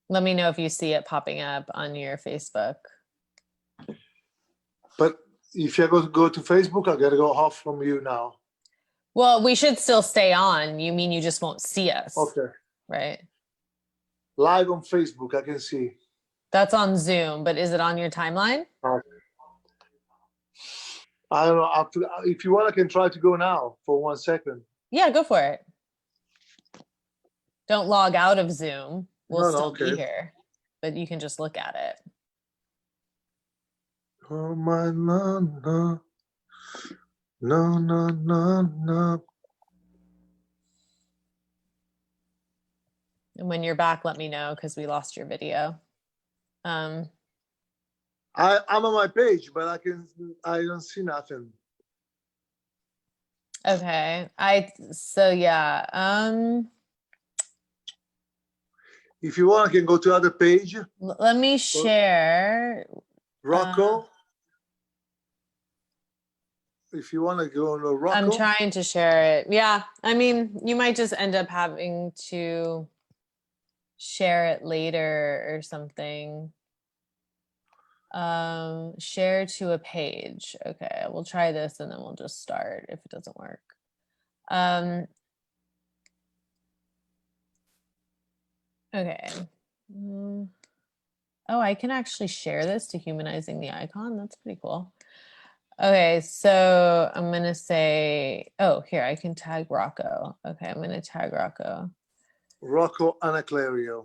Let me know if you see it popping up on your Facebook. But if I go to Facebook, I gotta go off from you now. Well, we should still stay on. You mean you just won't see us? Okay. Right. Live on Facebook, I can see. That's on Zoom, but is it on your timeline? I don't know. If you want, I can try to go now for 1 second. Yeah, go for it. Don't log out of Zoom. We'll still be here, but you can just look at it. Oh my no. No, no, no, no. And when you're back, let me know because we lost your video. I'm on my page, but I don't see nothing. Okay. If you want, I can go to other page. Let me share. Rocco. If you want to go on Rocco. I'm trying to share it. Yeah. I mean, you might just end up having to share it later or something. Share to a page. Okay, we'll try this and then we'll just start if it doesn't work. Okay. Oh, I can actually share this to Humanizing the Icon. That's pretty cool. Okay, so I'm going to say, oh, here, I can tag Rocco. Okay, I'm going to tag Rocco. Rocco Anaclerio.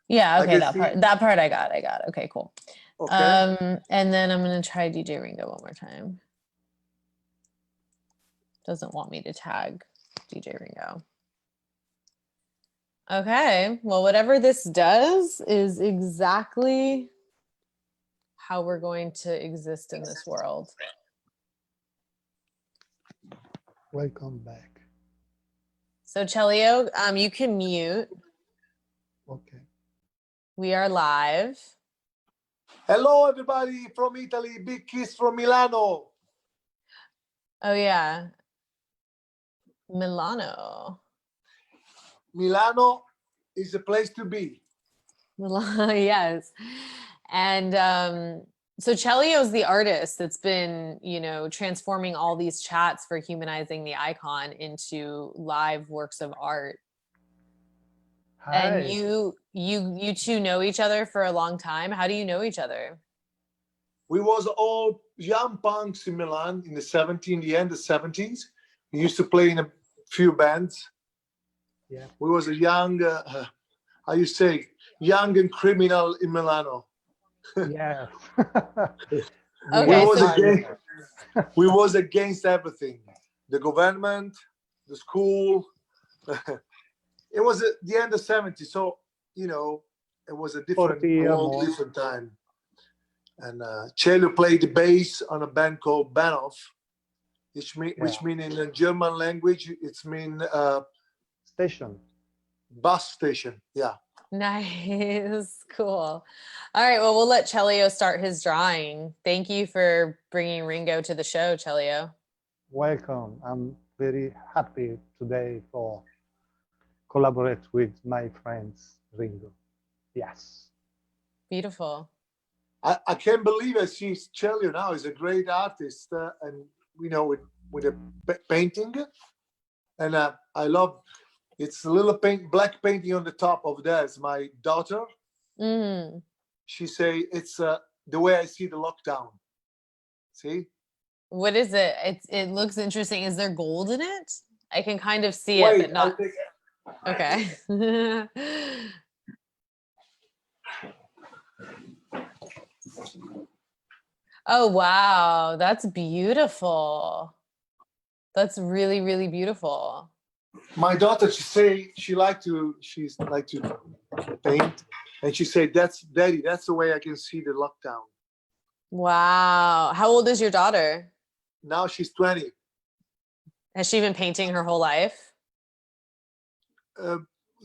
Yeah, okay, that part I got. Okay, cool. Okay. And then I'm going to try DJ Ringo one more time. Doesn't want me to tag DJ Ringo. Okay, well, whatever this does is exactly how we're going to exist in this world. Welcome back. So Celio, you can mute. Okay. We are live. Hello, everybody from Italy. Big kiss from Milano. Oh, yeah. Milano. Milano is a place to be. Yes. And so Celio's the artist that's been, transforming all these chats for Humanizing the Icon into live works of art. Hi. And you two know each other for a long time. How do you know each other? We was all young punks in Milan in the end of the 70s. We used to play in a few bands. Yeah. We was a young, how you say, young and criminal in Milano. Yeah. Okay, we was against everything. The government, the school. It was at the end of the 70s. So, it was a different time. And Celio played the bass on a band called Bahnhof, which mean in the German language, it's mean station. Bus station, yeah. Nice, cool. All right, well, we'll let Celio start his drawing. Thank you for bringing Ringo to the show, Celio. Welcome. I'm very happy today for collaborate with my friends, Ringo. Yes. Beautiful. I can't believe I see Celio now. He's a great artist, and with a painting, and I love. It's a little black painting on the top of that. It's my daughter. Mm. She say it's the way I see the lockdown. See? What is it? It looks interesting. Is there gold in it? I can kind of see it, but not. Okay. Oh, wow. That's beautiful. That's really, really beautiful. My daughter, she's like to paint, and she said, Daddy, that's the way I can see the lockdown. Wow. How old is your daughter? Now she's 20. Has she been painting her whole life?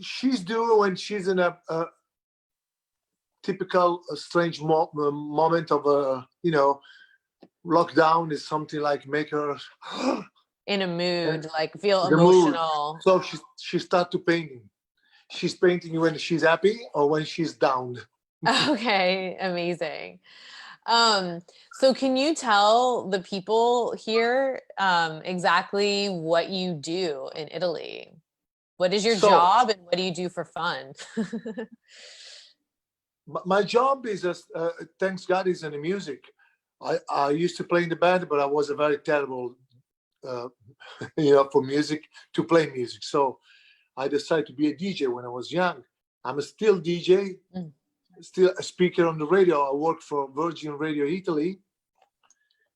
She's doing when she's in a typical strange moment of lockdown is something like make her in a mood, like feel The mood. emotional. So she start to painting. She's painting when she's happy or when she's down. Okay, amazing. So can you tell the people here exactly what you do in Italy? What is your job and what do you do for fun? My job is, thanks God, is in the music. I used to play in the band, but I was a very terrible, for music, to play music. So I decided to be a DJ when I was young. I'm still DJ, still a speaker on the radio. I work for Virgin Radio Italy.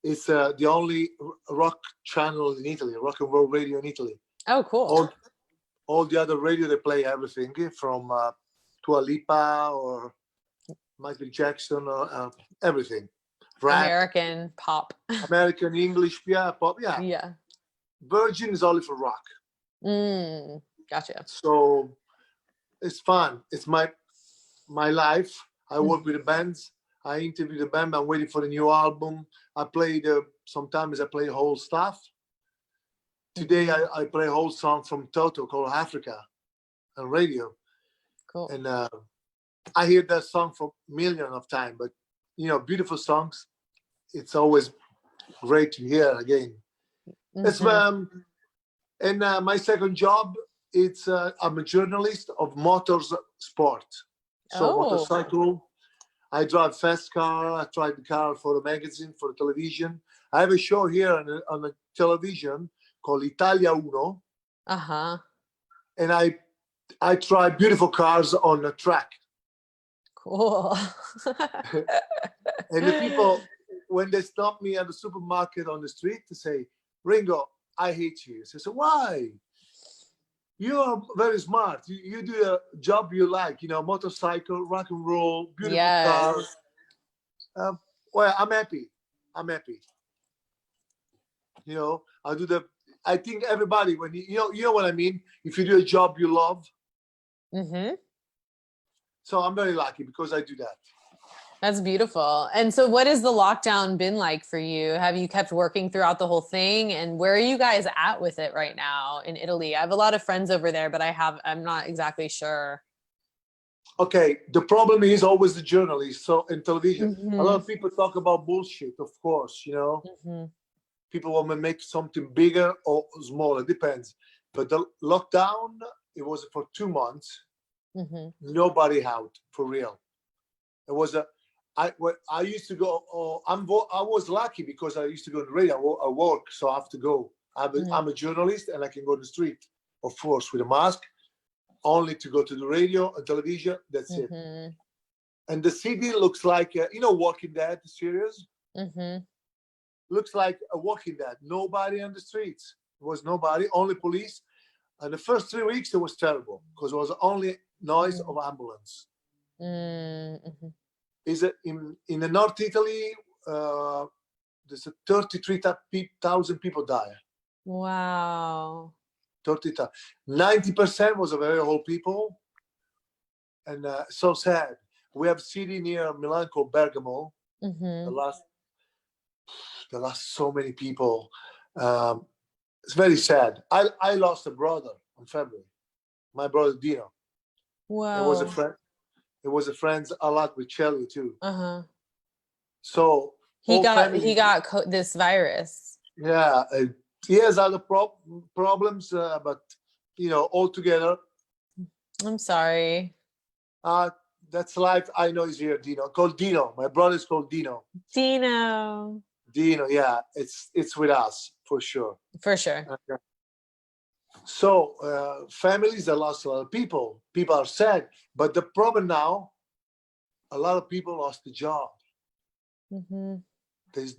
It's the only rock channel in Italy, rock and roll radio in Italy. Oh, cool. All the other radio, they play everything from Dua Lipa or Michael Jackson or everything. Rap, American pop. American, English, yeah, pop, yeah. Yeah. Virgin is only for rock. Gotcha. So it's fun. It's my life. I work with the bands. I interview the band. I'm waiting for the new album. I play sometimes I play whole stuff. Today I play a whole song from Toto called Africa on radio. Cool. And I hear that song for millions of times, but beautiful songs. It's always great to hear again. It's and my second job, it's I'm a journalist of motorsport. So motorcycle. I drive fast car. I drive the car for the magazine, for the television. I have a show here on the television called Italia Uno. And I try beautiful cars on the track. Cool. And the people, when they stop me at the supermarket on the street, they say, Ringo, I hate you. I say, why? You are very smart. You do a job you like, motorcycle, rock and roll, beautiful cars. Well, I'm happy. I think everybody, when you know what I mean? If you do a job you love. So I'm very lucky because I do that. That's beautiful. And so what has the lockdown been like for you? Have you kept working throughout the whole thing? And where are you guys at with it right now in Italy? I have a lot of friends over there, but I'm not exactly sure. Okay, the problem is always the journalists. So in television, a lot of people talk about bullshit, of course, People want to make something bigger or smaller, depends. But the lockdown, it was for 2 months. Nobody out, for real. It was I used to go. I was lucky because I used to go to the radio. I work, so I have to go. I'm a journalist, and I can go to the street, of course, with a mask, only to go to the radio and television. That's it. And the city looks like Walking Dead series. Looks like a Walking Dead. Nobody on the streets. There was nobody, only police. And the first 3 weeks, it was terrible because it was only noise of ambulance. Is it in the North Italy? There's 33,000 people die. Wow. 30,000. 90% was very old people, and so sad. We have a city near Milan called Bergamo. The last so many people. It's very sad. I lost a brother in February. My brother Dino. Wow. It was a friend. It was a friend a lot with Celio too. So he got this virus. Yeah, he has other problems, but all together. I'm sorry. That's life. I know he's here, Dino. Called Dino. My brother's called Dino. Dino, yeah, it's with us for sure. For sure. So families that lost a lot of people. People are sad, but the problem now, a lot of people lost the job. There's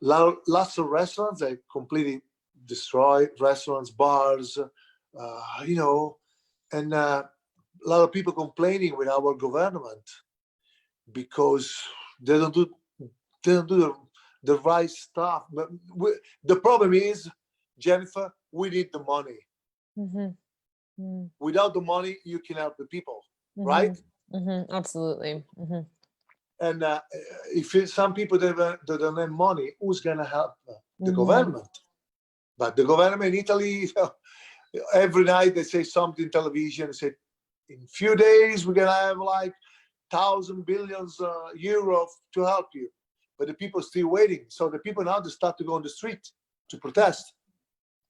lots of restaurants that completely destroyed. Restaurants, bars, and a lot of people complaining with our government because they don't do the right stuff. But the problem is, Jennifer, we need the money. Without the money, you can help the people, right? Absolutely. And if some people don't have money, who's gonna help the government? But the government in Italy, every night they say something on television, say, in few days, we're going to have like 1,000 billions euro to help you. But the people are still waiting. So the people now, they start to go on the street to protest.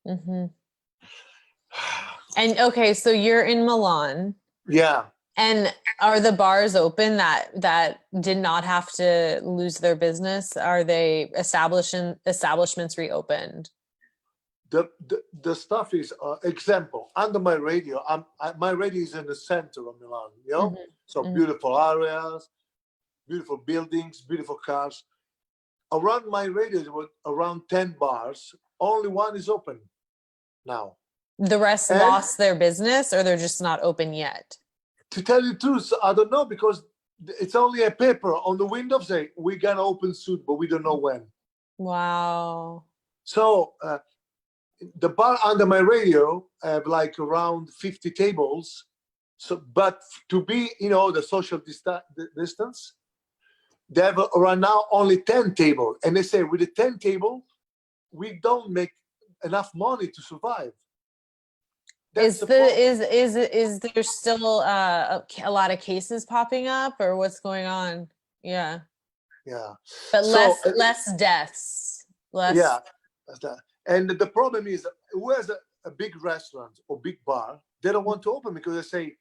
Mm-hmm. And okay, so you're in Milan. Yeah. And are the bars open that did not have to lose their business? Are they establishments reopened? The stuff is example under my radio. My radio is in the center of Milan, you know. Mm-hmm. So Mm-hmm. beautiful areas, beautiful buildings, beautiful cars. Around my radio, there were around 10 bars. Only one is open now. The rest lost their business, or they're just not open yet? To tell you the truth, I don't know, because it's only a paper on the window saying we're gonna open soon, but we don't know when. Wow. So the bar under my radio have like around 50 tables. So, but to be, you know, the social distance, they have around now only 10 tables, and they say with the 10 table, we don't make enough money to survive. Is there still a lot of cases popping up, or what's going on? Yeah. Yeah. But So, less deaths. Less. Yeah. That's that. And the problem is, who has a big restaurant or big bar, they don't want to open because they say,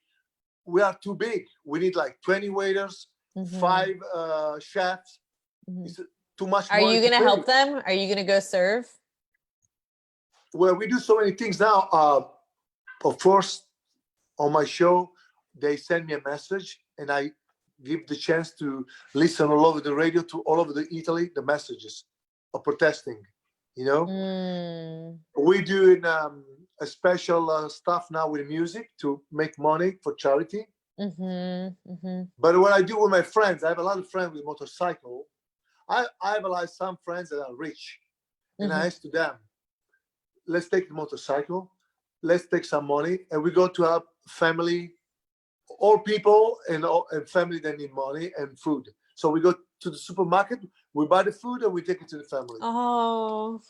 we are too big. We need like 20 waiters, Mm-hmm. 5 chefs. Mm-hmm. It's too much Are money. you going to help them? Are you going to go serve? Well, we do so many things now. Of course, on my show, they send me a message and I give the chance to listen all over the radio to all over Italy, the messages of protesting, you know? Mm. We're doing a special stuff now with music to make money for charity. Mm-hmm. Mm-hmm. But what I do with my friends, I have a lot of friends with motorcycle. I have like some friends that are rich. And Mm-hmm. I ask to them, let's take the motorcycle, let's take some money, and we go to help family, all people and family that need money and food. So we go to the supermarket, we buy the food, and we take it to the family. Oh,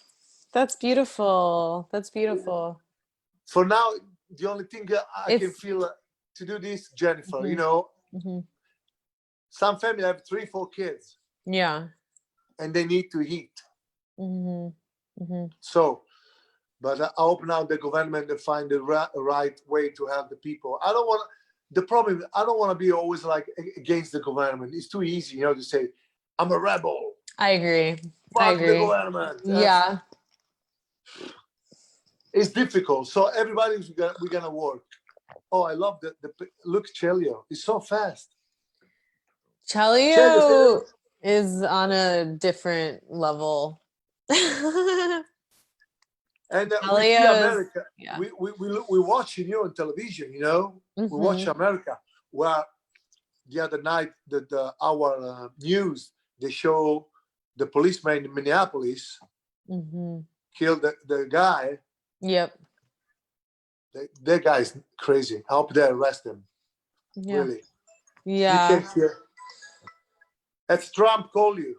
that's beautiful. That's beautiful. For now, the only thing I can feel to do this, Jennifer, Mm-hmm. you know, Mm-hmm. some family have 3-4 kids. Yeah. And they need to eat. Mm-hmm. Mm-hmm. So, but I hope now the government will find the right way to help the people. I don't want to be always like against the government. It's too easy, you know, to say, I'm a rebel. I agree. Fuck the government. Yeah. It's difficult. So everybody's we're gonna work. Oh, I love the look, Celio. It's so fast. Celio is on a different level. And we see America. Yeah. We watching you on television, you know. Mm-hmm. We watch America. Where the other night, our news, they show the policeman in Minneapolis mm-hmm. killed the guy. Yep. That guy's crazy. I hope they arrest him. Yeah. Really. Yeah. You can't hear. That's Trump call you.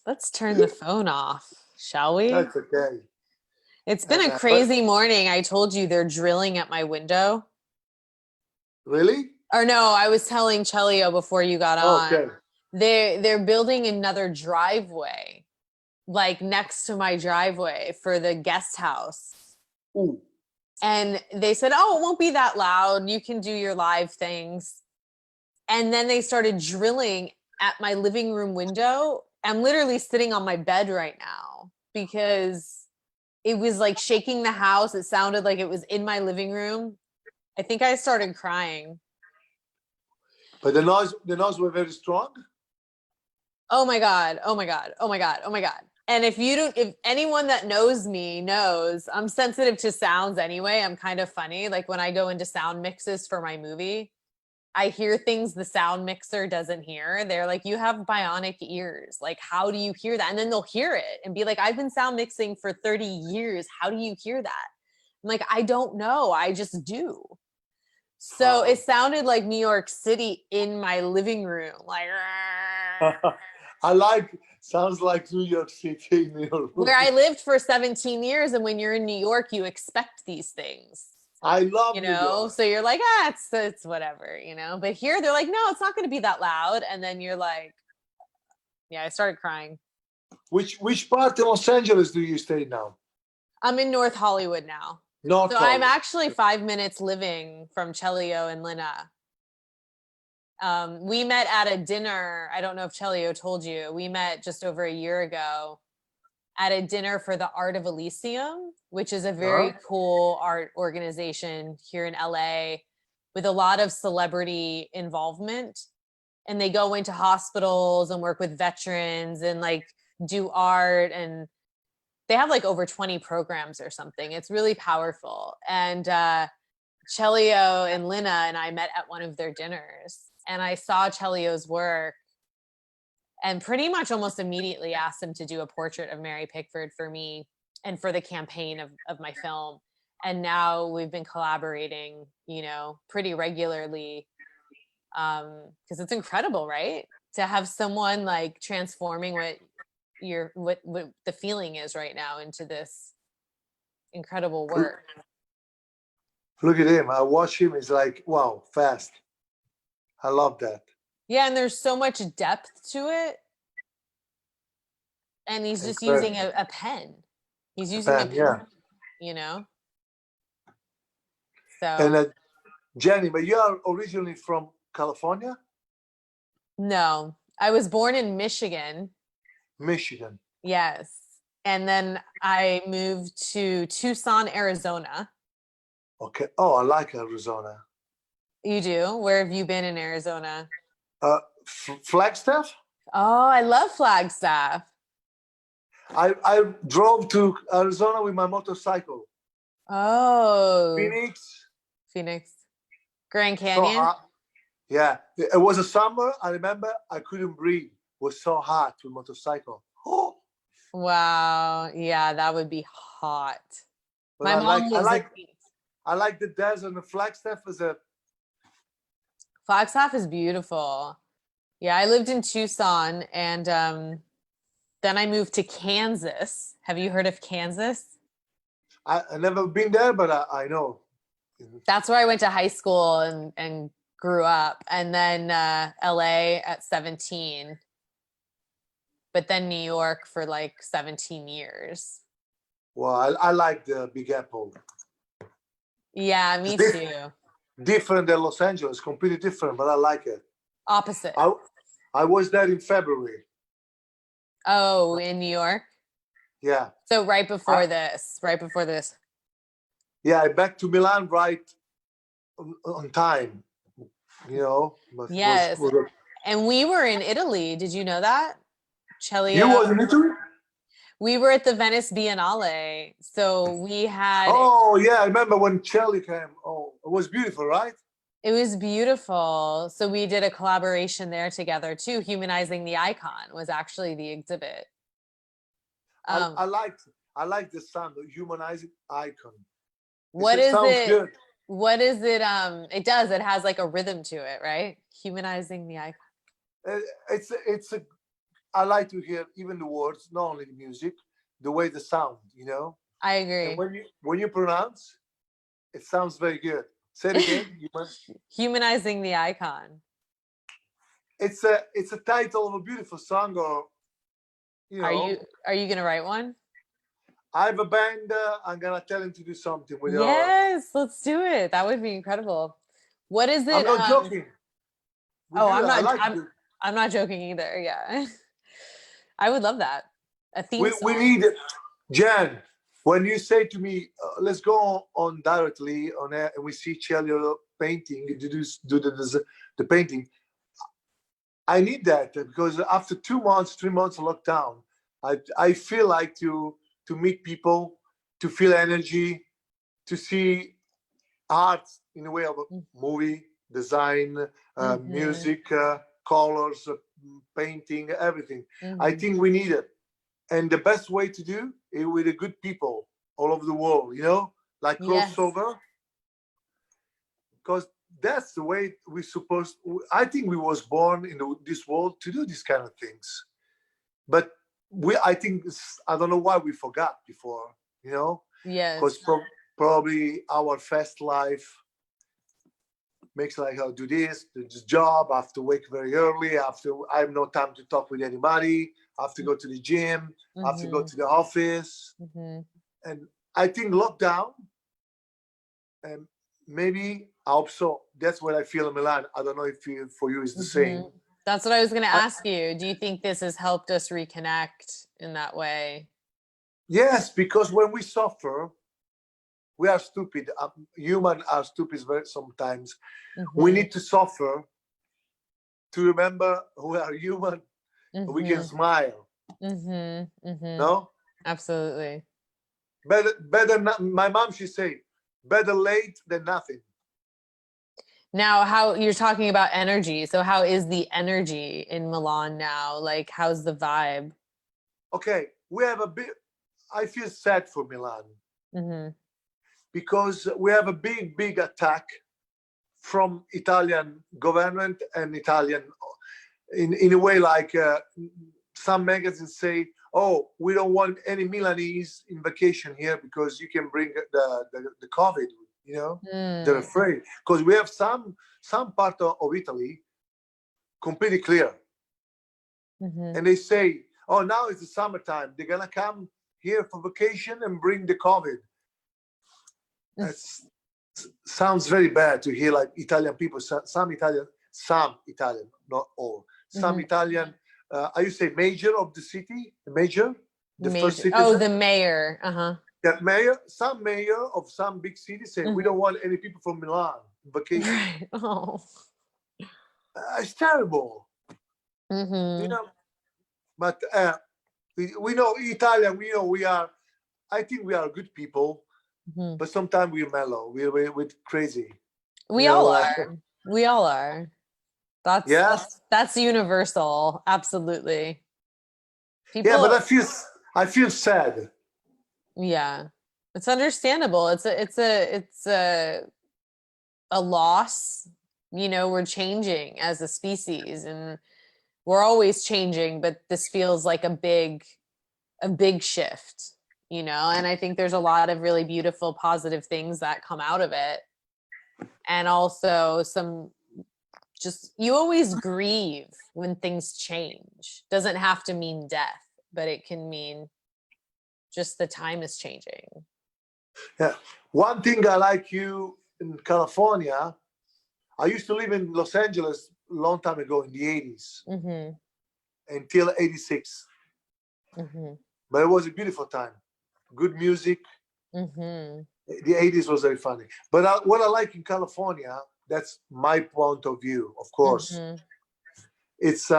Let's turn the phone off, shall we? That's okay. It's been a crazy morning. I told you they're drilling at my window. Really? Or no, I was telling Celio before you got on. Okay. They're building another driveway, like next to my driveway for the guest house. Ooh. And they said, oh, it won't be that loud. You can do your live things. And then they started drilling at my living room window. I'm literally sitting on my bed right now because it was like shaking the house. It sounded like it was in my living room. I think I started crying. But the noise were very strong. Oh my God. Oh my God. Oh my God. Oh my God. And if anyone that knows me knows, I'm sensitive to sounds anyway. I'm kind of funny. Like when I go into sound mixes for my movie, I hear things the sound mixer doesn't hear. They're like, you have bionic ears. Like, how do you hear that? And then they'll hear it and be like, I've been sound mixing for 30 years. How do you hear that? I'm like, I don't know. I just do. So it sounded like New York City in my living room. Like, sounds like New York City, New York. Where I lived for 17 years, and when you're in New York, you expect these things. I love You New know, York. so you're like, it's whatever, you know. But here they're like, no, it's not going to be that loud, and then you're like, yeah, I started crying. Which part of Los Angeles do you stay now? I'm in North Hollywood now. North So Hollywood. I'm actually 5 minutes living from Celio and Lina. We met at a dinner. I don't know if Celio told you. We met just over a year ago at a dinner for the Art of Elysium, which is a very cool art organization here in LA with a lot of celebrity involvement. And they go into hospitals and work with veterans and like do art, and they have like over 20 programs or something. It's really powerful. And Celio and Lina and I met at one of their dinners, and I saw Celio's work and pretty much almost immediately asked him to do a portrait of Mary Pickford for me and for the campaign of my film. And now we've been collaborating, you know, pretty regularly, because it's incredible, right? To have someone like transforming what the feeling is right now into this incredible work. Look at him. I watch him. It's like, wow, fast. I love that. Yeah, and there's so much depth to it. And he's just using a pen. He's using a pen, yeah. You know? So. And Jenny, but you are originally from California? No, I was born in Michigan. Michigan. Yes. And then I moved to Tucson, Arizona. Okay. Oh, I like Arizona. You do? Where have you been in Arizona? Flagstaff? Oh, I love Flagstaff. I drove to Arizona with my motorcycle. Oh. Phoenix. Grand Canyon? So hot. Yeah. It was a summer. I remember I couldn't breathe. It was so hot with motorcycle. Oh. Wow. Yeah, that would be hot. But my mom lives in Phoenix. I like the desert, and Flagstaff Flagstaff is beautiful. Yeah, I lived in Tucson, and then I moved to Kansas. Have you heard of Kansas? I've never been there, but I know. That's where I went to high school and grew up. And then LA at 17. But then New York for like 17 years. Well, I like the Big Apple. Yeah, me too. Different than Los Angeles, completely different, but I like it. Opposite. I was there in February. Oh, in New York? Yeah. So right before this. Yeah, I back to Milan right on time, you know. Yes. And we were in Italy. Did you know that? Celio. You was in Italy? We were at the Venice Biennale. So we had... Oh, yeah, I remember when Celio came. Oh, it was beautiful, right? It was beautiful. So we did a collaboration there together too. Humanizing the Icon was actually the exhibit. I like the sound, the Humanizing Icon. What is it? Good. What is it? It does. It has like a rhythm to it, right? Humanizing the Icon. I like to hear even the words, not only the music, the way the sound, you know. I agree. And when you pronounce, it sounds very good. Say it again. Humanizing the Icon. It's a title of a beautiful song, or you know. Are you gonna write one? I have a band. I'm gonna tell him to do something with. Yes, let's do it. That would be incredible. What is it? I'm not joking. I'm not joking either. Yeah, I would love that. A theme song. We need it, Jen. When you say to me, let's go on directly on air, and we see Celio painting, do the painting. I need that because after 2 months, 3 months of lockdown, I feel like to meet people, to feel energy, to see art in a way of a movie, design, music, colors, painting, everything. I think we need it. And the best way to do it with the good people all over the world, you know, like crossover. Because that's the way I think we was born in this world to do these kind of things. but I think I don't know why we forgot before, you know, Yes. because probably our fast life makes like, I'll do this job, I have to wake very early, I have no time to talk with anybody, I have to go to the gym, I have to go to the office. And I think lockdown, and maybe I hope so. That's what I feel in Milan. I don't know if for you is the same. That's what I was going to ask you. Do you think this has helped us reconnect in that way? Yes, because when we suffer, we are stupid. Humans are stupid sometimes. We need to suffer to remember we are human. We can smile. No? Absolutely. Better. My mom, she say, better late than nothing. Now, how you're talking about energy. So how is the energy in Milan now? Like, how's the vibe? Okay, we have a bit, I feel sad for Milan because we have a big attack from Italian government and Italian, in a way, like some magazines say, oh, we don't want any Milanese in vacation here because you can bring the COVID, you know. They're afraid because we have some part of Italy completely clear, and they say, oh, now it's the summertime, they're gonna come here for vacation and bring the COVID. That sounds very bad to hear, like Italian people, some Italian, not all, some Italian, I used to say mayor of the city, the first citizen. Oh, the mayor. That mayor, some mayor of some big city say, we don't want any people from Milan vacation. Right. Oh. It's terrible. You know, but we know Italian, we know we are, I think we are good people, but sometimes we're mellow, we're crazy. We all are. We all are. That's universal. Absolutely. People, yeah, but I feel sad. Yeah, it's understandable. It's a loss. You know, we're changing as a species, and we're always changing. But this feels like a big shift. You know, and I think there's a lot of really beautiful, positive things that come out of it, and also some. Just, you always grieve when things change. Doesn't have to mean death, but it can mean just the time is changing. Yeah. One thing I like you in California, I used to live in Los Angeles a long time ago in the 80s until 86. But it was a beautiful time. Good music. The 80s was very funny. But what I like in California, that's my point of view, of course. It's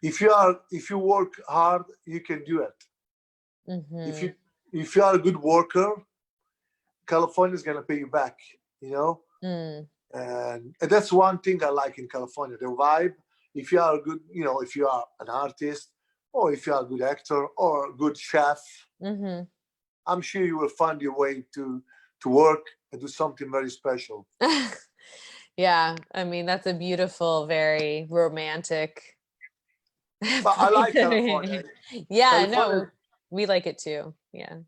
if you work hard, you can do it. If you are a good worker, California is gonna pay you back, you know. And that's one thing I like in California, the vibe. If you are a good, you know, if you are an artist, or if you are a good actor or a good chef, I'm sure you will find your way to work and do something very special. Yeah, I mean, that's a beautiful, very romantic. But I like California. Yeah, no, we like it too. Yeah.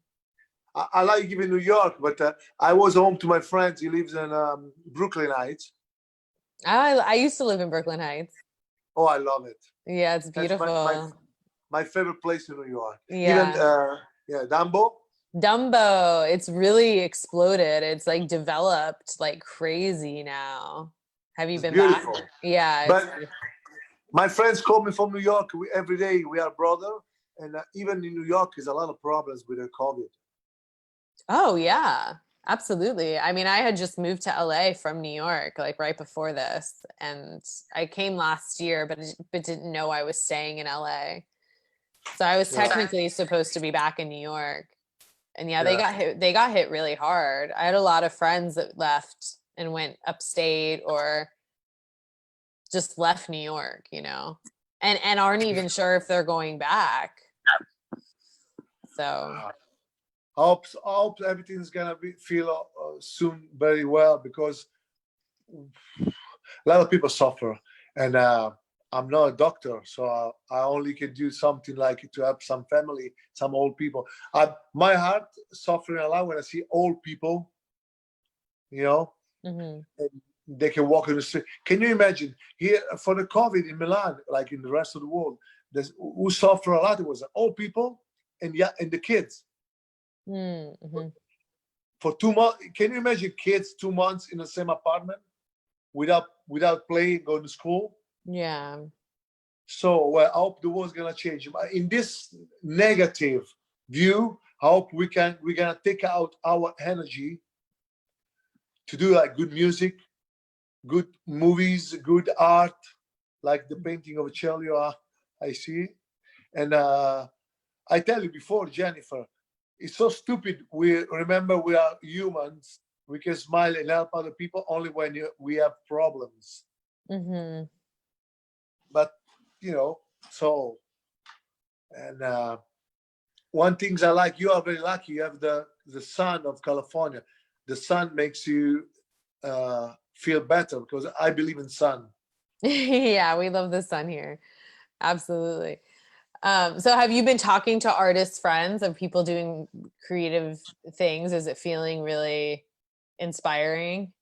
I like even New York, but I was home to my friends. He lives in Brooklyn Heights. I used to live in Brooklyn Heights. Oh, I love it. Yeah, it's beautiful. My favorite place in New York. Yeah. Even Dumbo, it's really exploded. It's like developed like crazy now. Have you been beautiful. back? Yeah. But my friends call me from New York. Every day we are brother, and even in New York, there's a lot of problems with the COVID. Oh yeah, absolutely. I mean, I had just moved to LA from New York, like right before this, and I came last year, but didn't know I was staying in LA. So I was technically supposed to be back in New York. And they got hit really hard. I had a lot of friends that left and went upstate or just left New York, you know, and aren't even sure if they're going back. So I hope everything's gonna feel soon very well, because a lot of people suffer, and I'm not a doctor, so I only can do something like to help some family, some old people. My heart suffering a lot when I see old people, you know, and they can walk in the street. Can you imagine here for the COVID in Milan, like in the rest of the world, who suffer a lot? It was old people and the kids. For 2 months, can you imagine kids 2 months in the same apartment without playing, going to school? Yeah. So well, I hope the world's gonna change. In this negative view, I hope we're gonna take out our energy to do like good music, good movies, good art, like the painting of Celio I see. And I tell you before, Jennifer, it's so stupid. We remember we are humans. We can smile and help other people only when we have problems. But so, and one things I like, you are very lucky. You have the sun of California. The sun makes you feel better because I believe in sun. Yeah, we love the sun here. Absolutely. So have you been talking to artist friends of people doing creative things? Is it feeling really inspiring?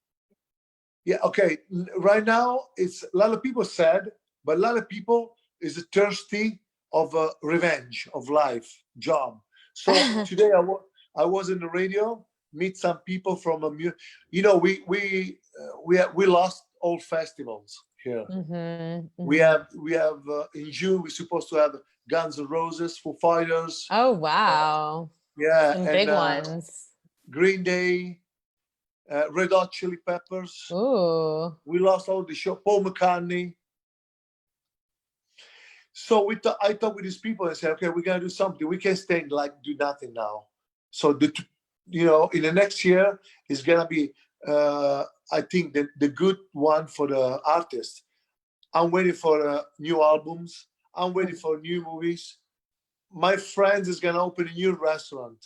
Yeah, okay. Right now, it's a lot of people sad, but a lot of people is thirsty of revenge, of life, job. So today I was in the radio, meet some people from we lost all festivals here. We have in June we're supposed to have Guns N' Roses, Foo Fighters. Oh wow! Yeah, some and big ones. Green Day, Red Hot Chili Peppers. Ooh. We lost all the show. Paul McCartney. So I talked with these people and said, okay, we're gonna do something. We can't stay and like do nothing now. So in the next year is gonna be I think the good one for the artists. I'm waiting for new albums. I'm waiting for new movies. My friends is gonna open a new restaurant.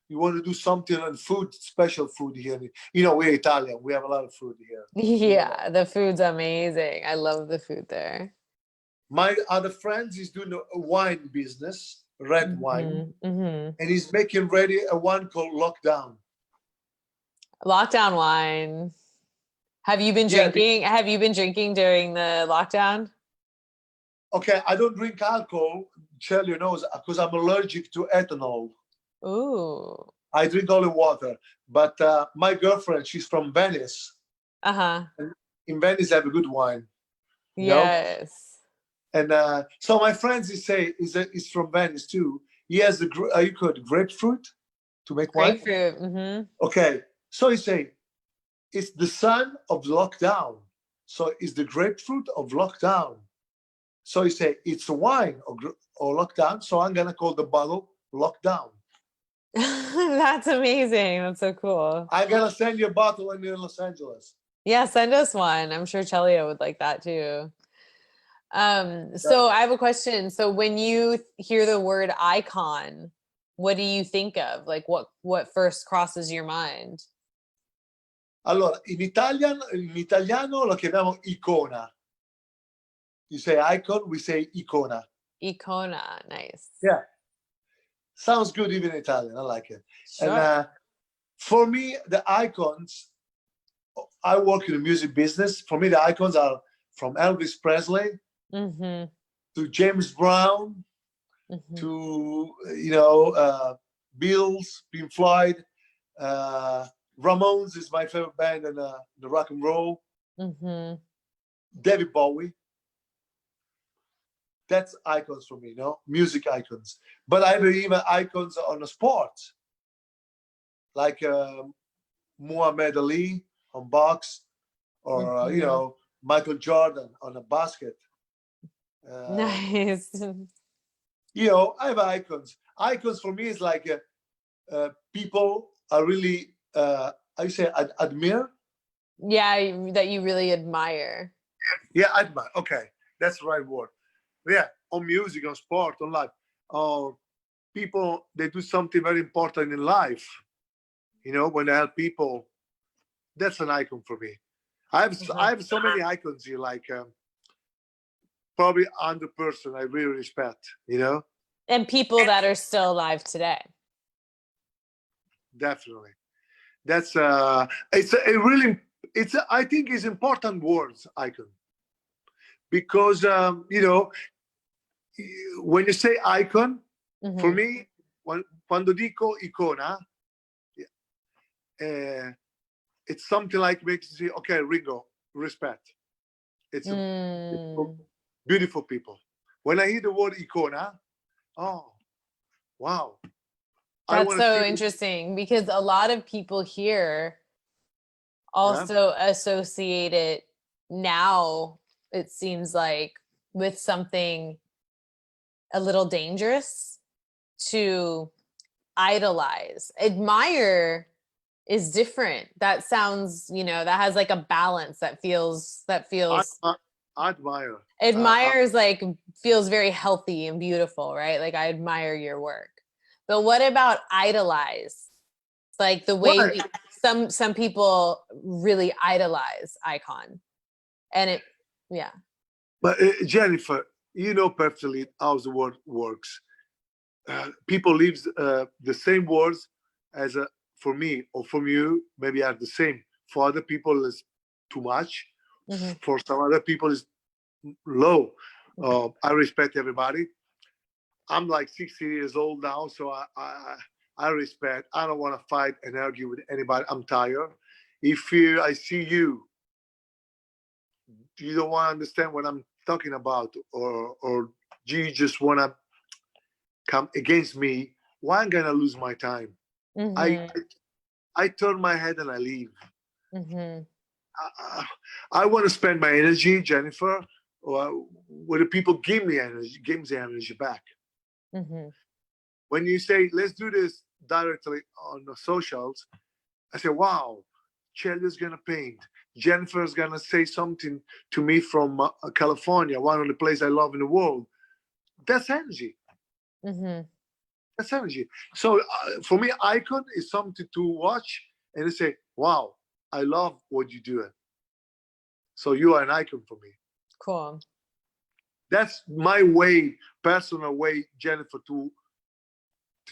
You want to do something on food, special food here. We're Italian. We have a lot of food here. Yeah, the food's amazing. I love the food there. My other friends is doing a wine business, red wine, and he's making ready a wine called Lockdown. Lockdown wine. Have you been drinking? Have you been drinking during the lockdown? Okay, I don't drink alcohol. Celio knows because I'm allergic to ethanol. Ooh. I drink only water. But my girlfriend, she's from Venice. And in Venice, they have a good wine. Yes. And so my friends is from Venice too. He has you called grapefruit to make wine. Grapefruit. Okay, so he say it's the son of lockdown. So it's the grapefruit of lockdown. So he say it's a wine or lockdown. So I'm gonna call the bottle Lockdown. That's amazing. That's so cool. I'm gonna send you a bottle when you're in Los Angeles. Yeah, send us one. I'm sure Celio would like that too. So I have a question. So when you hear the word icon, what do you think of? Like what first crosses your mind? Allora, in italiano lo chiamiamo icona. You say icon, we say icona. Icona, nice. Yeah. Sounds good even in Italian. I like it. Sure. And for me, the icons, I work in the music business. For me, the icons are from Elvis Presley to James Brown to, Beatles, Pink Floyd. Ramones is my favorite band in the rock and roll. David Bowie. That's icons for me, music icons. But I have even icons on the sport, like Muhammad Ali on box, or Michael Jordan on a basket. Nice. I have icons. Icons for me is like people are really, I say, admire. Yeah, that you really admire. Yeah, admire. Okay, that's the right word. Yeah, on music, on sport, on life. People, they do something very important in life. When they help people, that's an icon for me. I have so many icons here, like probably 100% I really respect, you know? And people that are still alive today. Definitely. That's it's a really, I think it's important words, icon, because you know, when you say icon, for me, quando dico icona, it's something like makes you say, okay, Ringo, respect. It's beautiful people. When I hear the word icona, oh, wow. That's so interesting, because a lot of people here also associate it now, it seems like, with something a little dangerous to idolize. Admire is different. That sounds, you know, that has like a balance that feels admire. Admire is like, feels very healthy and beautiful, right? Like, I admire your work. But what about idolize? It's like the way some people really idolize Icon. And it, yeah. But Jennifer, you know perfectly how the word works. People leave the same words as for me or from you, maybe are the same. For other people, is too much. For some other people, is low. I respect everybody. I'm like 60 years old now, so I respect. I don't want to fight and argue with anybody. I'm tired. If I see you, you don't want to understand what I'm talking about, or you just want to come against me, why am I gonna lose my time? I turn my head and I leave. I want to spend my energy, Jennifer, where the people give me energy, give the energy back. When you say, let's do this directly on the socials, I say, wow, Celio's gonna paint. Jennifer's gonna say something to me from California, one of the places I love in the world. That's energy. That's energy. So for me, icon is something to watch and say, wow, I love what you do. So you are an icon for me. Cool. That's my way, personal way, Jennifer, to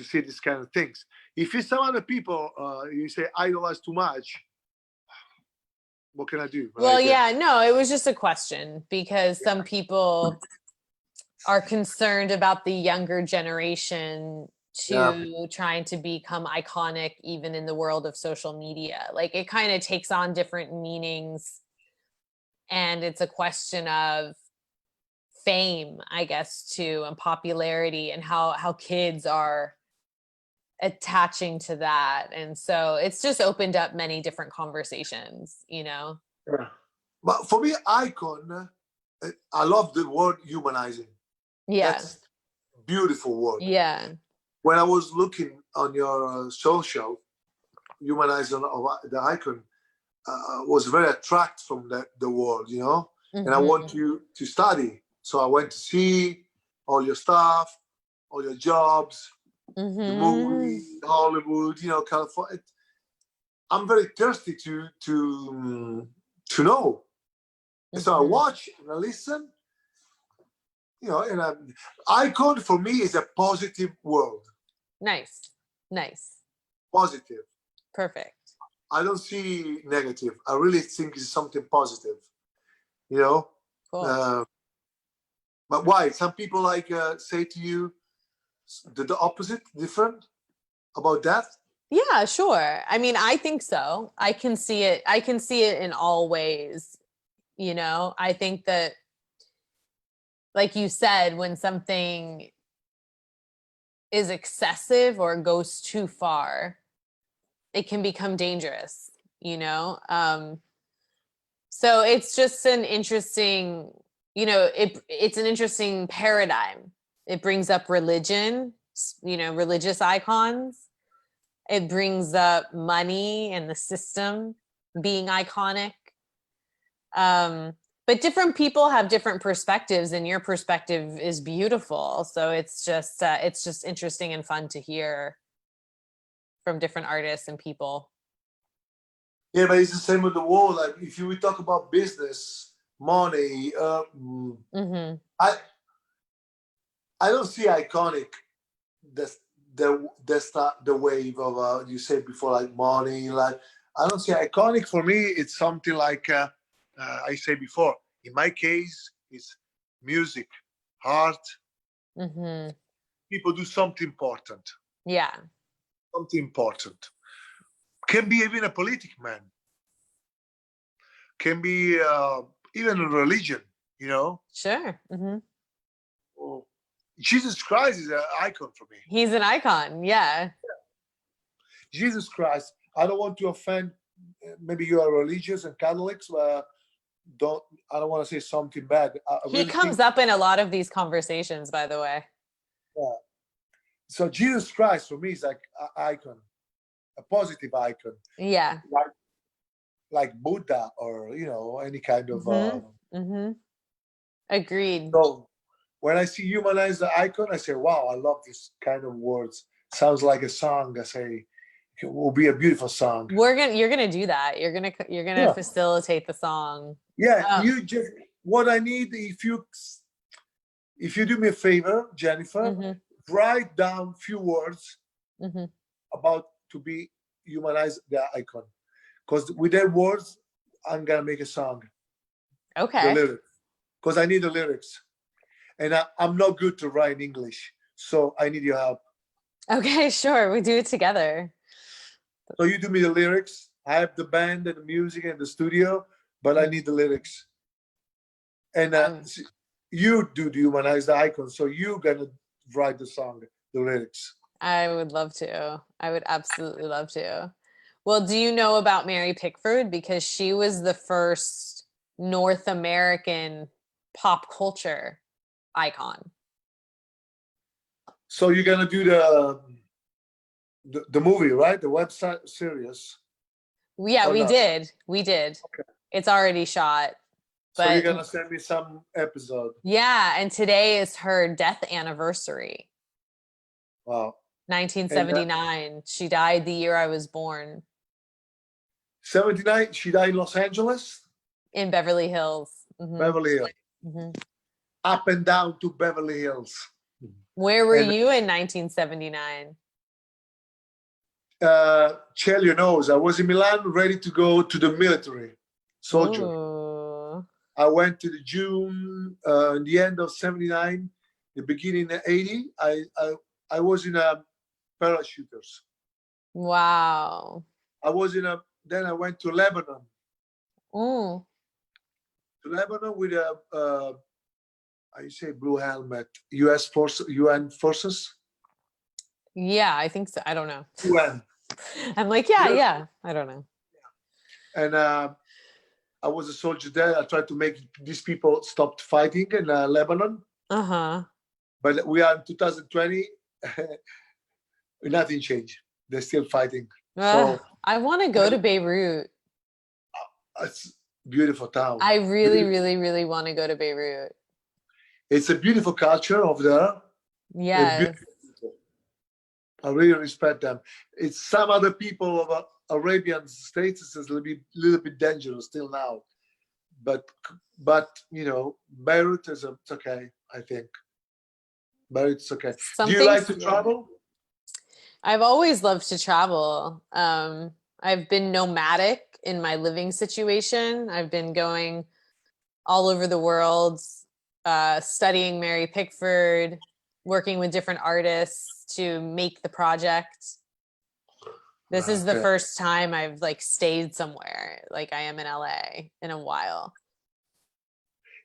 see these kind of things. If it's some other people, you say idolize too much, what can I do? Well, yeah, no, it was just a question, because some people are concerned about the younger generation trying to become iconic even in the world of social media. Like, it kind of takes on different meanings, and it's a question of fame, I guess, too, and popularity, and how kids are attaching to that. And so it's just opened up many different conversations, you know? Yeah. But for me, icon, I love the word humanizing. Yeah. That's beautiful word. Yeah. When I was looking on your social, humanizing of the icon, was very attracted from the world, you know? And I want you to study. So I went to see all your stuff, all your jobs, the movie, Hollywood, you know, California. I'm very thirsty to know. And so I watch and I listen, you know, and icon for me is a positive world. Nice. Positive. Perfect. I don't see negative. I really think it's something positive, you know? Cool. But why? Some people say to you the opposite, different about that? Yeah, sure. I mean, I think so. I can see it in all ways, you know? I think that, like you said, when something is excessive or goes too far, it can become dangerous, you know? So it's just an interesting, you know, it's an interesting paradigm. It brings up religion, you know, religious icons. It brings up money and the system being iconic. But different people have different perspectives, and your perspective is beautiful. So it's just interesting and fun to hear from different artists and people. Yeah, but it's the same with the world. Like if we talk about business, money. Mm-hmm. I don't see iconic the wave of you said before, like money. Like, I don't see iconic. For me, it's something like I said before. In my case, it's music, art. Mm-hmm. People do something important. Yeah. Something important. Can be even a political man. Can be even a religion. You know. Sure. Mm-hmm. Well, Jesus Christ is an icon for me. He's an icon. Yeah. Jesus Christ. I don't want to offend. Maybe you are religious and Catholics. I don't want to say something bad. He comes up in a lot of these conversations, by the way. Yeah. So Jesus Christ for me is like an icon, a positive icon. Yeah. Like Buddha or any kind of. Agreed. So when I see humanize the icon, I say, wow, I love this kind of words. Sounds like a song. I say it will be a beautiful song. You're gonna do that. You're gonna facilitate the song. Yeah, what I need, if you do me a favor, Jennifer, write down few words about to be humanize the icon, because with that words I'm gonna make a song. Okay. The lyrics, because I need the lyrics, and I'm not good to write in English, so I need your help. Okay, sure, we do it together. So you do me the lyrics. I have the band and the music and the studio, but I need the lyrics. And you do humanize the icon, so you're gonna write the song, the lyrics. I would love to. I would absolutely love to. Well, do you know about Mary Pickford? Because she was the first North American pop culture icon. So you're gonna do the movie, right? The website series. Yeah, we did. Okay. It's already shot. But so you're gonna send me some episode. Yeah, and today is her death anniversary. Wow. 1979. She died the year I was born. 79. She died in Los Angeles. In Beverly Hills. Beverly Hills. Up and down to Beverly Hills. Where were you in 1979? Celio knows. I was in Milan, ready to go to the military soldier. Ooh. I went to the June, in the end of 79, the beginning of 80. I was in a parachuters. Wow. Then I went to Lebanon. Ooh. To Lebanon with I say blue helmet, UN forces. Yeah, I think so. I don't know. UN. I'm like, yeah. I don't know. And I was a soldier there. I tried to make these people stop fighting in Lebanon. But we are in 2020. Nothing changed. They're still fighting. So I want to go to Beirut. It's a beautiful town. I really, really, really want to go to Beirut. It's a beautiful culture over there. Yes. I really respect them. It's some other people of Arabian states is a little bit dangerous still now, but Beirut it's okay. I think Beirut's okay. Do you like to travel? I've always loved to travel. I've been nomadic in my living situation. I've been going all over the world, studying Mary Pickford, working with different artists to make the project. This is the first time I've stayed somewhere like I am in LA in a while.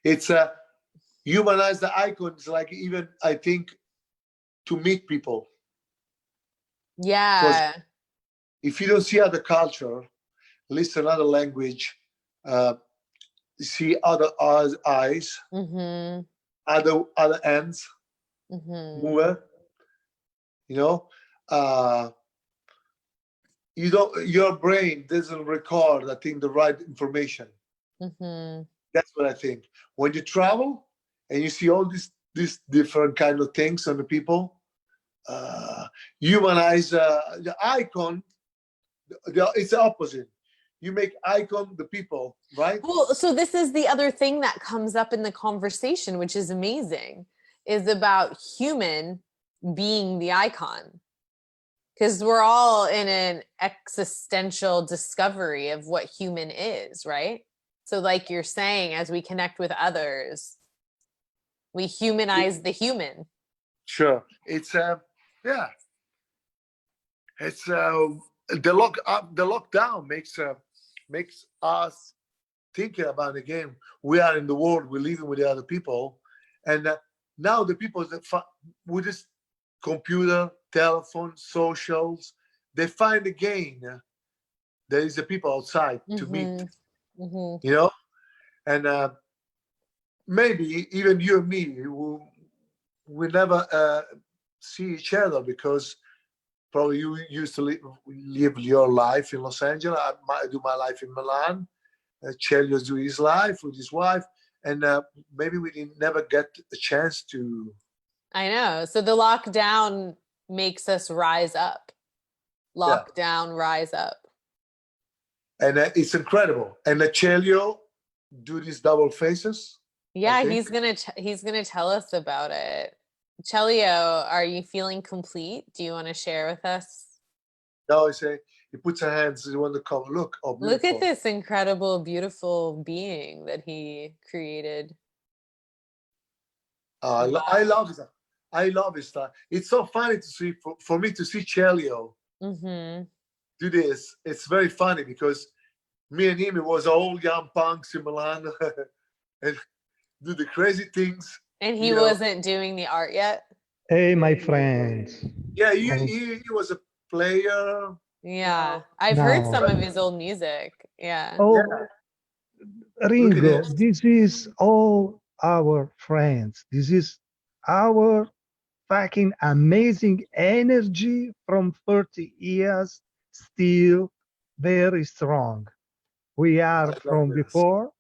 It's humanize the icons, like even I think to meet people. Yeah. If you don't see other culture, listen other language, see other eyes, other ends, move. Your brain doesn't record, I think, the right information. That's what I think. When you travel and you see all these different kind of things on the people, humanize the icon. It's the opposite. you make icon the people, right? Well, so this is the other thing that comes up in the conversation, which is amazing, is about human being the icon. Because we're all in an existential discovery of what human is, right? So like you're saying, as we connect with others, we humanize the human. Sure. It's yeah. It's the lockdown makes us thinking about again. We are in the world. We're living with the other people, and now the people that with this computer, telephone, socials, they find again there is the people outside to meet. You know, and maybe even you and me, we never see each other because probably you used to live your life in Los Angeles. I do my life in Milan. Celio do his life with his wife, and maybe we didn't never get a chance to. I know. So the lockdown makes us rise up. Lockdown, rise up. And it's incredible. And Celio do these double faces. Yeah, he's gonna tell us about it. Celio, are you feeling complete? Do you want to share with us? No, he puts her hands. He want to come look. Oh, look at this incredible, beautiful being that he created. Wow. I love it. I love his style. It's so funny to see for me to see Celio do this. It's very funny because me and him, it was all young punks in Milan and do the crazy things. And he wasn't doing the art yet? Hey, my friends. Yeah, he was a player. Yeah, I've heard some of his old music. Yeah. Oh, Ringo, this is all our friends. This is our fucking amazing energy from 30 years, still very strong. We are from before,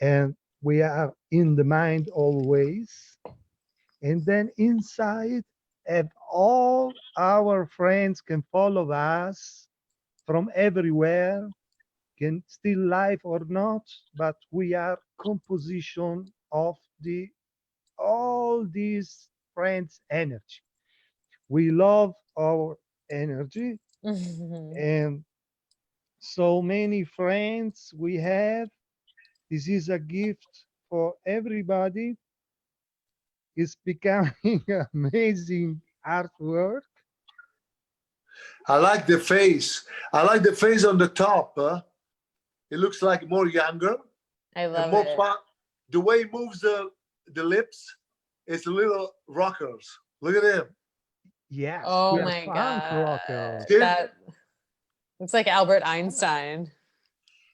and we are in the mind always. And then inside, and all our friends can follow us from everywhere, can still live or not, but we are composition of all these friends' energy. We love our energy, and so many friends we have. This is a gift for everybody. It's becoming amazing artwork. I like the face. I like the face on the top. It looks like more younger. I love more it. fun. The way he moves the lips, it's a little rockers. Look at him. Yes. Oh my God. That looks like Albert Einstein.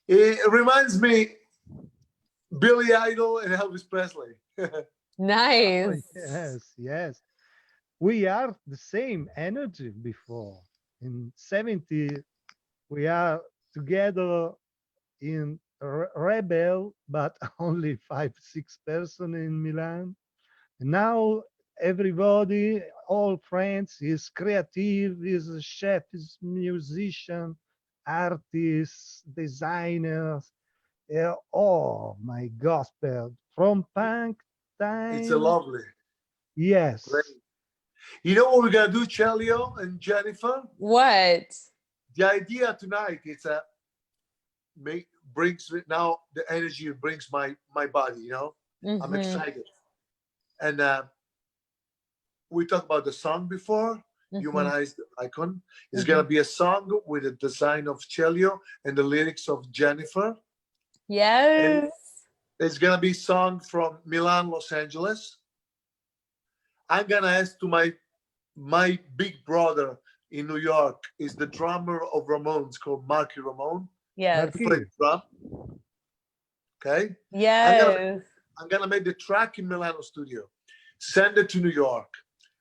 It reminds me Billy Idol and Elvis Presley. Nice. Oh, yes. We are the same energy before. In 70, we are together in Rebel, but only 5-6 person in Milan. Now everybody, all friends, is creative, is a chef, is musician, artists, designers. Oh my gospel, from punk time. It's a lovely. Yes. Great. You know what we're gonna do, Celio and Jennifer? What? The idea tonight is brings now the energy it brings my body. You know, I'm excited, and we talked about the song before. Humanized the Icon. It's gonna be a song with the design of Celio and the lyrics of Jennifer. Yes. And it's gonna be song from Milan, Los Angeles. I'm gonna ask to my big brother in New York is the drummer of Ramones called Marky Ramone. Yes. To play the drum. Okay. Yes. I'm gonna make the track in Milano studio. Send it to New York.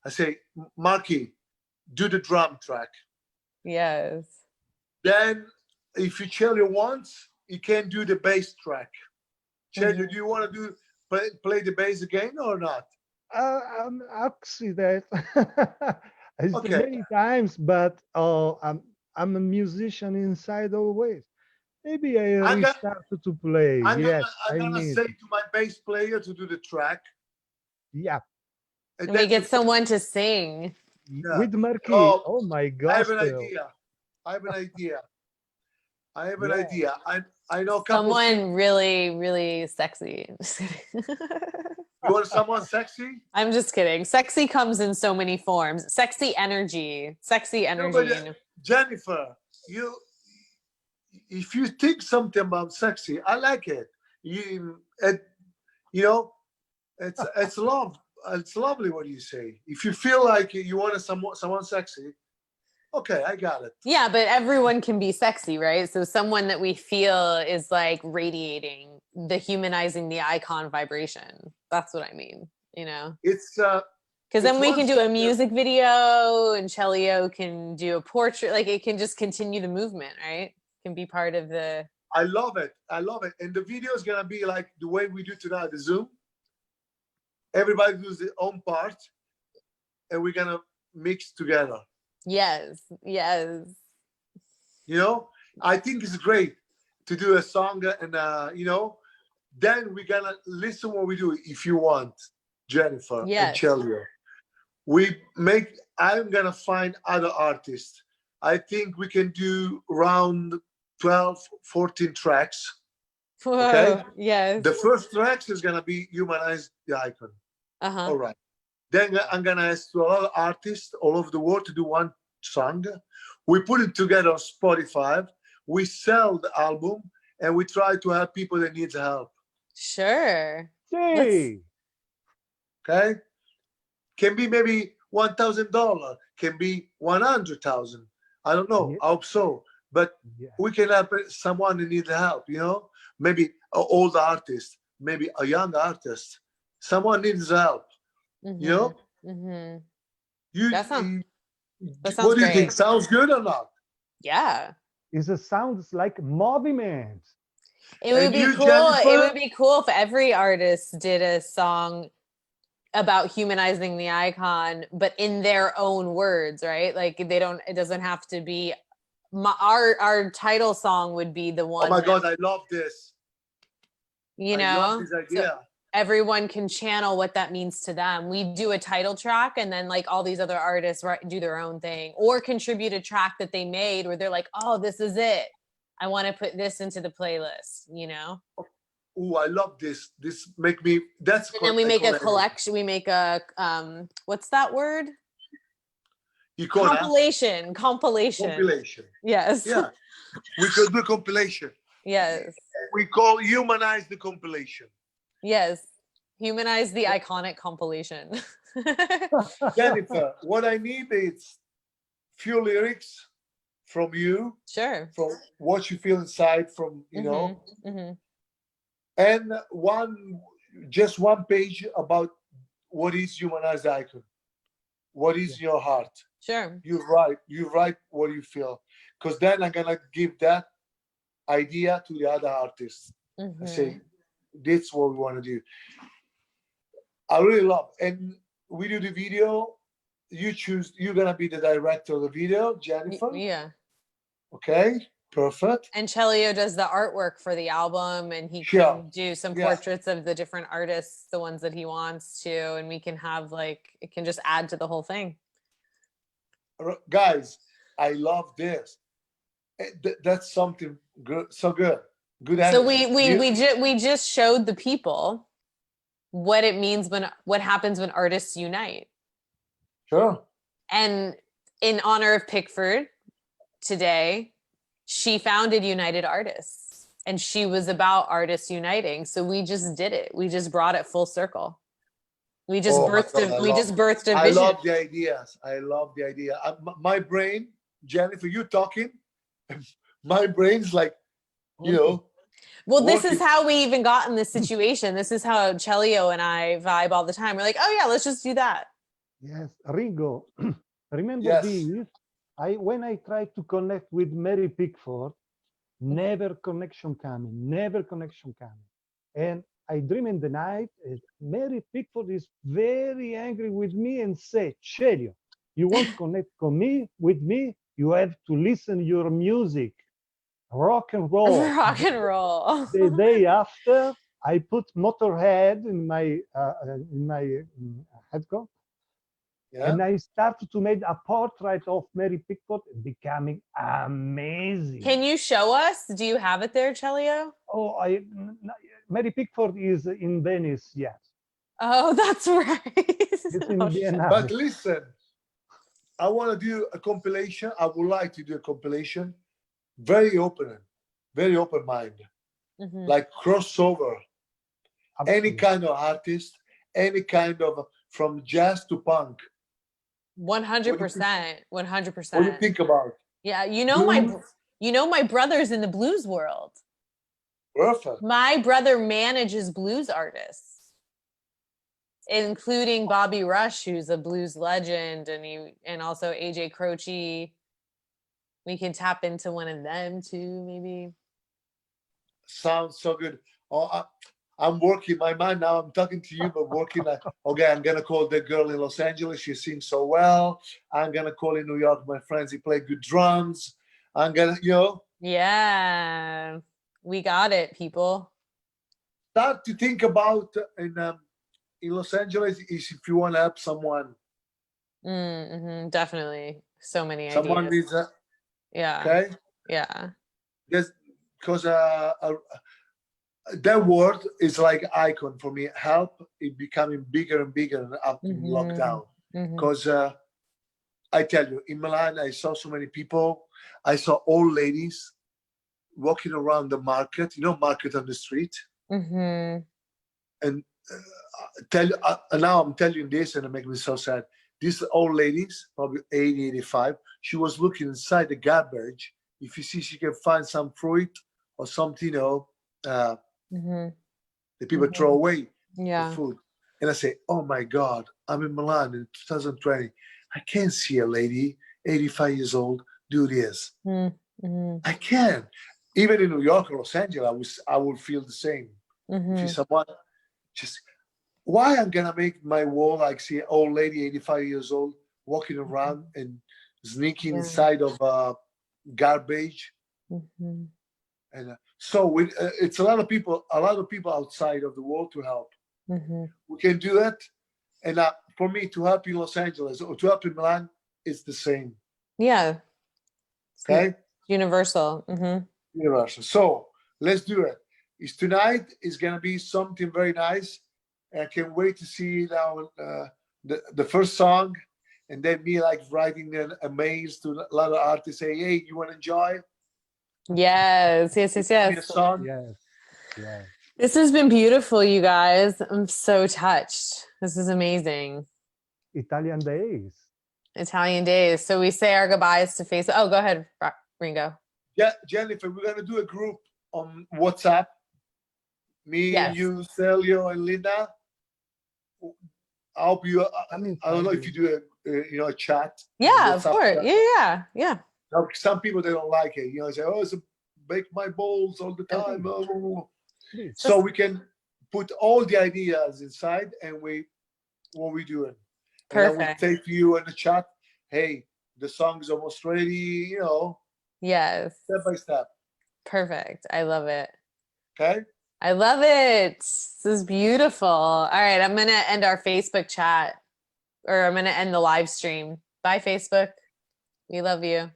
I say, Marky, do the drum track. Yes. Then, if Celio wants, he can do the bass track. Celio, do you want to play the bass again or not? I'm actually that many times, but I'm a musician inside always. Maybe I I'm gonna, restart to play. I'm gonna, Yes, I'm I gonna need. say to my bass player to do the track, Yeah, and And we then get someone to sing. yeah. with Marquis. Oh, Oh my I have an gospel. idea. I have an idea. I have an Yeah. idea. I know a couple of things. Someone really, really sexy. Just kidding. You want someone sexy? I'm just kidding. Sexy comes in so many forms. Sexy energy. Sexy No, but energy. Jennifer, if you think something about sexy, I like it. You know, it's love. It's lovely what you say. If you feel like you want someone sexy, okay, I got it. Yeah, but everyone can be sexy, right? So someone that we feel is like radiating the humanizing the icon vibration. That's what I mean, you know? It's Because then it's we one can do a thing that- music video and Celio can do a portrait. Like it can just continue the movement, right? Can be part of the. I love it. I love it. And the video is gonna be like the way we do tonight, the Zoom. Everybody does their own part, and we're gonna mix together. Yes, yes. You know, I think it's great to do a song, and then we're gonna listen what we do. If you want, Jennifer Yes. and Celio, I'm gonna find other artists. I think we can do around 12, 14 tracks. Whoa, Okay. yes. The first tracks is gonna be Humanize the Icon. Uh-huh. All right. Then I'm gonna ask to a lot of artists all over the world to do one song. We put it together on Spotify. We sell the album, and we try to help people that need help. Sure. Hey, Okay. Can be maybe $1,000. Can be 100,000. I don't know. Yeah. I hope so. But yeah. we can help someone that needs help. You know, maybe an old artist, maybe a young artist. Someone needs help. You know. Mm-hmm. You. That sounds What do you great. think? Sounds good or not? Yeah. It sounds like movement. It would And be you, cool. Jennifer? It would be cool if every artist did a song about humanizing the icon, but in their own words, right? Like it doesn't have to be our title song would be the one. Oh my God, I love this. You know, I love this idea. So everyone can channel what that means to them. We do a title track, and then like all these other artists do their own thing or contribute a track that they made where they're like, oh, this is it. I want to put this into the playlist, you know? Oh, I love this. This make me, that's. And then we make a collection. We make a, what's that word? Compilation. Compilation. Yes. Yeah. We could do compilation. Yes. We call Humanize the Compilation. Yes. Humanize the iconic compilation. Jennifer, what I need is few lyrics from you. Sure. From what you feel inside from, you know. Mm-hmm. And just one page about what is Humanize the Icon. What is your heart? Sure. You write what you feel. Because then I'm gonna give that idea to the other artists. I say, this is what we want to do. I really love, and we do the video. You're gonna be the director of the video, Jennifer. Yeah. Okay, perfect. And Celio does the artwork for the album, and he can do some portraits of the different artists, the ones that he wants to, and we can have it can just add to the whole thing. Guys, I love this. That's something good, so good. Good. So we just showed the people what it means what happens when artists unite. Sure. And in honor of Pickford today, she founded United Artists, and she was about artists uniting. So we just did it. We just brought it full circle. We just birthed a vision. I love the ideas. I love the idea. My brain, Jennifer, you talking, my brain's like, you know. Well, this is how we even got in this situation. This is how Celio and I vibe all the time. We're like, oh yeah, let's just do that. Yes, Ringo, remember this? When I tried to connect with Mary Pickford, never connection coming. And I dream in the night, Mary Pickford is very angry with me and say, Celio, you want to connect with me? You have to listen your music. rock and roll. Rock and roll. The day after, I put Motorhead in my headphone, and I started to make a portrait of Mary Pickford, becoming amazing. Can you show us? Do you have it there, Celio? Oh, Mary Pickford is in Venice, yes. Oh, that's right. It's in Vienna. But listen, I want to do a compilation. I would like to do a compilation, very open mind, like crossover. Absolutely. Any kind of artist, any kind of, from jazz to punk. 100%. 100%. What do you think about? Yeah, you know my brother's in the blues world. Perfect. My brother manages blues artists, including Bobby Rush, who's a blues legend, and also AJ Croce. We can tap into one of them too, maybe. Sounds so good. Oh, I'm working my mind now. I'm talking to you, but working like, okay, I'm gonna call the girl in Los Angeles. She sings so well. I'm gonna call in New York my friends. He play good drums. I'm gonna, Yeah, we got it, people. Start to think about in Los Angeles is if you want to help someone. Definitely, so many Someone ideas. needs Yeah. Okay. Yeah. Because that word is like icon for me. Help it becoming bigger and bigger after lockdown. Because I tell you, in Milan, I saw so many people. I saw old ladies walking around the market. Market on the street. And now I'm telling you this, and it makes me so sad. These old ladies, probably 80, 85, she was looking inside the garbage. If you see she can find some fruit or something, the people throw away the food. And I say, oh my God, I'm in Milan in 2020. I can't see a lady, 85 years old, do this. I can't. Even in New York or Los Angeles, I would feel the same. If you someone, just why I'm gonna make my wall like see an old lady, 85 years old, walking around and sneaking inside of garbage. And so it's a lot of people outside of the world to help. We can do that. And for me, to help in Los Angeles or to help in Milan, it's the same. Yeah. Okay. Universal. Universal. So let's do it. Tonight is gonna be something very nice. I can't wait to see now the first song, and then me like writing a mails to a lot of artists, say, hey, you want to enjoy? Yes. A song? Yes. This has been beautiful, you guys. I'm so touched. This is amazing. Italian days. So we say our goodbyes to Facebook. Oh, go ahead, Ringo. Yeah, Jennifer, we're gonna do a group on WhatsApp. Me, you, Celio, and Linda. I hope you. I don't know if you do a chat. Yeah, of course. Chat. Yeah. Now, some people they don't like it. Say, oh, it's bake my balls all the time. So we can put all the ideas inside, and what we doing. Perfect. And I will say to you in the chat, hey, the song is almost ready. Yes. Step by step. Perfect. I love it. Okay. I love it. This is beautiful. All right, I'm going to end our Facebook chat, or I'm going to end the live stream. Bye, Facebook. We love you.